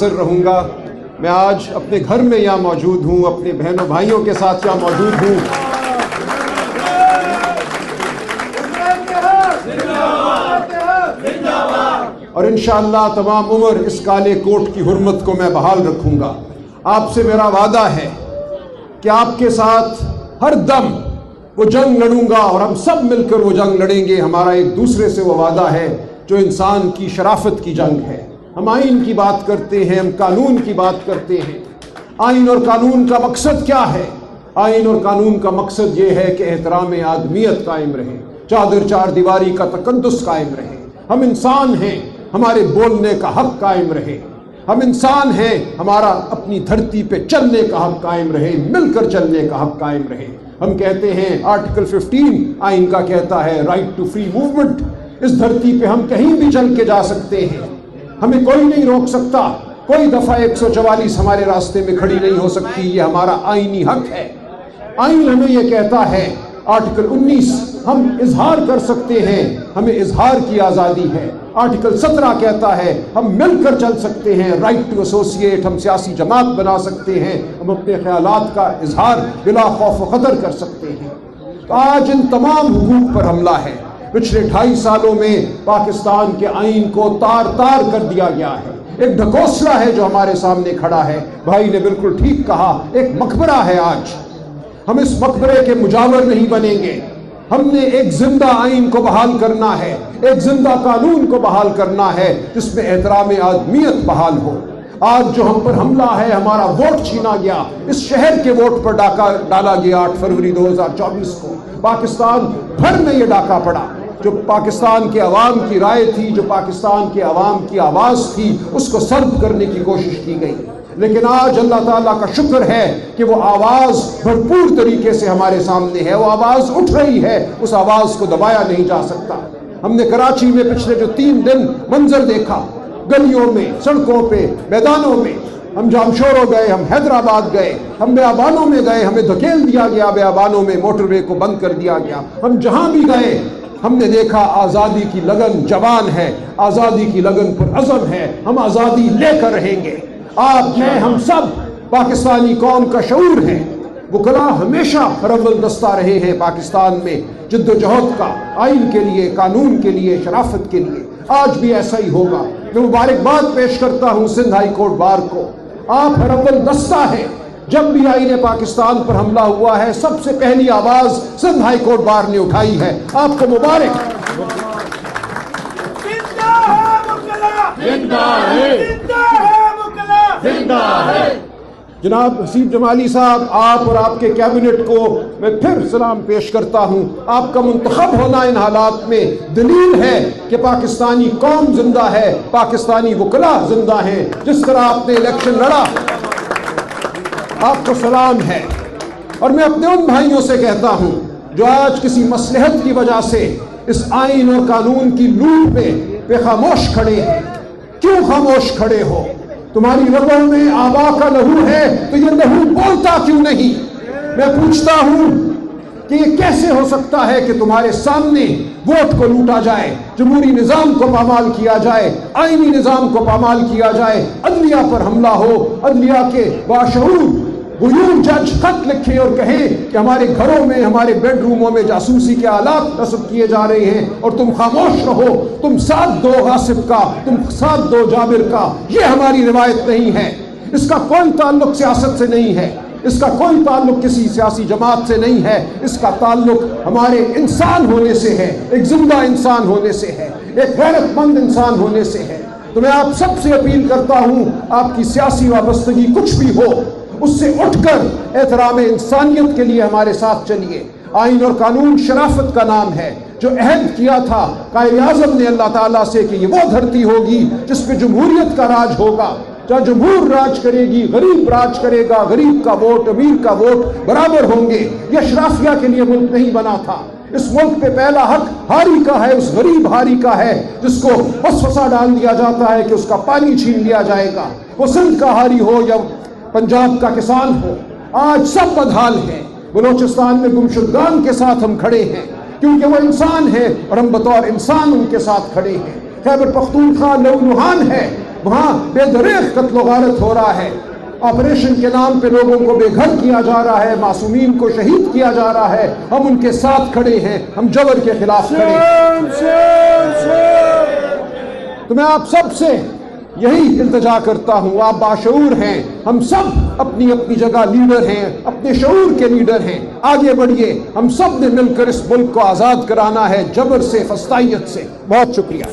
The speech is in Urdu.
رہوں گا۔ میں آج اپنے گھر میں یہاں موجود ہوں، اپنے بہنوں بھائیوں کے ساتھ یہاں موجود ہوں۔ اور انشاءاللہ تمام عمر اس کالے کوٹ کی حرمت کو میں بحال رکھوں گا۔ آپ سے میرا وعدہ ہے کہ آپ کے ساتھ ہر دم وہ جنگ لڑوں گا اور ہم سب مل کر وہ جنگ لڑیں گے۔ ہمارا ایک دوسرے سے وہ وعدہ ہے جو انسان کی شرافت کی جنگ ہے۔ ہم آئین کی بات کرتے ہیں، ہم قانون کی بات کرتے ہیں۔ آئین اور قانون کا مقصد کیا ہے؟ آئین اور قانون کا مقصد یہ ہے کہ احترام آدمیت قائم رہے، چادر چار دیواری کا تقدس قائم رہے۔ ہم انسان ہیں، ہمارے بولنے کا حق قائم رہے۔ ہم انسان ہیں، ہمارا اپنی دھرتی پہ چلنے کا حق قائم رہے، مل کر چلنے کا حق قائم رہے۔ ہم کہتے ہیں آرٹیکل 15 آئین کا کہتا ہے رائٹ ٹو فری موومنٹ۔ اس دھرتی پہ ہم کہیں بھی چل کے جا سکتے ہیں، ہمیں کوئی نہیں روک سکتا۔ کوئی دفعہ 144 ہمارے راستے میں کھڑی نہیں ہو سکتی۔ یہ ہمارا آئینی حق ہے۔ آئین ہمیں یہ کہتا ہے، آرٹیکل 19 ہم اظہار کر سکتے ہیں، ہمیں اظہار کی آزادی ہے۔ آرٹیکل 17 کہتا ہے ہم مل کر چل سکتے ہیں، رائٹ ٹو ایسوسیٹ، ہم سیاسی جماعت بنا سکتے ہیں، ہم اپنے خیالات کا اظہار بلا خوف و خطر کر سکتے ہیں۔ تو آج ان تمام حقوق پر حملہ ہے۔ پچھلے 2.5 سالوں میں پاکستان کے آئین کو تار تار کر دیا گیا ہے۔ ایک ڈھکوسلا ہے جو ہمارے سامنے کھڑا ہے۔ بھائی نے بالکل ٹھیک کہا، ایک مقبرہ ہے آج۔ ہم اس مقبرے کے مجاور نہیں بنیں گے۔ ہم نے ایک زندہ آئین کو بحال کرنا ہے، ایک زندہ قانون کو بحال کرنا ہے جس میں احترام آدمیت بحال ہو۔ آج جو ہم پر حملہ ہے، ہمارا ووٹ چھینا گیا، اس شہر کے ووٹ پر ڈاکہ ڈالا گیا 8 فروری 2024 کو۔ پاکستان بھر میں یہ ڈاکہ پڑا۔ جو پاکستان کے عوام کی رائے تھی، جو پاکستان کے عوام کی آواز تھی، اس کو سلب کرنے کی کوشش کی گئی۔ لیکن آج اللہ تعالیٰ کا شکر ہے کہ وہ آواز بھرپور طریقے سے ہمارے سامنے ہے، وہ آواز اٹھ رہی ہے، اس آواز کو دبایا نہیں جا سکتا۔ ہم نے کراچی میں پچھلے جو 3 دن منظر دیکھا، گلیوں میں، سڑکوں پہ، میدانوں میں، ہم جامشورو گئے، ہم حیدرآباد گئے، ہم بیابانوں میں گئے، ہمیں دھکیل دیا گیا، بیابانوں میں موٹر وے کو بند کر دیا گیا۔ ہم جہاں بھی گئے ہم نے دیکھا آزادی کی لگن جوان ہے، آزادی کی لگن پر عزم ہے، ہم آزادی لے کر رہیں گے۔ آپ میں ہم سب پاکستانی قوم کا شعور ہے۔ وکلا ہمیشہ رول دستہ رہے ہیں پاکستان میں جد و جہد کا، آئین کے لیے، قانون کے لیے، شرافت کے لیے۔ آج بھی ایسا ہی ہوگا۔ میں مبارکباد پیش کرتا ہوں سندھ ہائی کورٹ بار کو۔ آپ رول دستہ ہیں۔ جب بھی آئین پاکستان پر حملہ ہوا ہے، سب سے پہلی آواز سندھ ہائی کورٹ بار نے اٹھائی ہے۔ آپ کو مبارک۔ جناب حسیب جمالی صاحب، آپ اور آپ کے کیبنٹ کو میں پھر سلام پیش کرتا ہوں۔ آپ کا منتخب ہونا ان حالات میں دلیل ہے کہ پاکستانی قوم زندہ ہے، پاکستانی وکلا زندہ ہیں۔ جس طرح آپ نے الیکشن لڑا، آپ کو سلام ہے۔ اور میں اپنے ان بھائیوں سے کہتا ہوں جو آج کسی مصلحت کی وجہ سے اس آئین اور قانون کی لوٹ پہ خاموش کھڑے ہیں۔ کیوں خاموش کھڑے ہو؟ تمہاری رگوں میں آبا کا لہو ہے تو یہ لہو بولتا کیوں نہیں؟ میں پوچھتا ہوں کہ یہ کیسے ہو سکتا ہے کہ تمہارے سامنے ووٹ کو لوٹا جائے، جمہوری نظام کو پامال کیا جائے، آئینی نظام کو پامال کیا جائے، عدلیہ پر حملہ ہو، عدلیہ کے باشعور غیور جج خط لکھیں اور کہیں کہ ہمارے گھروں میں، ہمارے بیڈ روموں میں جاسوسی کے آلات نصب کیے جا رہے ہیں اور تم خاموش رہو، تم ساتھ دو غاصب کا، تم ساتھ دو جابر کا۔ یہ ہماری روایت نہیں ہے۔ اس کا کوئی تعلق سیاست سے نہیں ہے، اس کا کوئی تعلق کسی سیاسی جماعت سے نہیں ہے، اس کا تعلق ہمارے انسان ہونے سے ہے، ایک زندہ انسان ہونے سے ہے، ایک غیرت مند انسان ہونے سے ہے۔ تو میں آپ سب سے اپیل کرتا ہوں، آپ کی سیاسی وابستگی کچھ بھی ہو، اس سے اٹھ کر احترام انسانیت کے لیے ہمارے ساتھ چلیے۔ آئین اور قانون شرافت کا نام ہے۔ جو عہد کیا تھا قائد اعظم نے اللہ تعالیٰ سے کہ یہ وہ دھرتی ہوگی جس پہ جمہوریت کا راج ہوگا، جہاں جمہور راج کرے گی، غریب راج کرے گا، غریب کا ووٹ، امیر کا ووٹ برابر ہوں گے۔ یہ اشرافیہ کے لیے ملک نہیں بنا تھا۔ اس ملک پہ پہلا حق ہاری کا ہے، اس غریب ہاری کا ہے جس کو وسوسہ ڈال دیا جاتا ہے کہ اس کا پانی چھین لیا جائے گا، وہ سندھ کا ہاری ہو یا پنجاب کا کسان ہو۔ آج سب بدحال ہیں۔ بلوچستان میں گمشدگان کے ساتھ ہم کھڑے ہیں کیونکہ وہ انسان ہے اور ہم بطور انسان ان کے ساتھ کھڑے ہیں۔ خیبر پختونخوا نونہان ہے، وہاں بے دریغ قتل و غارت ہو رہا ہے، آپریشن کے نام پہ لوگوں کو بے گھر کیا جا رہا ہے، معصومین کو شہید کیا جا رہا ہے، ہم ان کے ساتھ کھڑے ہیں، ہم جبر کے خلاف کھڑے ہیں۔ تو میں آپ سب سے یہی التجا کرتا ہوں، آپ باشعور ہیں، ہم سب اپنی اپنی جگہ لیڈر ہیں، اپنے شعور کے لیڈر ہیں، آگے بڑھیے، ہم سب نے مل کر اس ملک کو آزاد کرانا ہے، جبر سے، فسطائیت سے۔ بہت شکریہ۔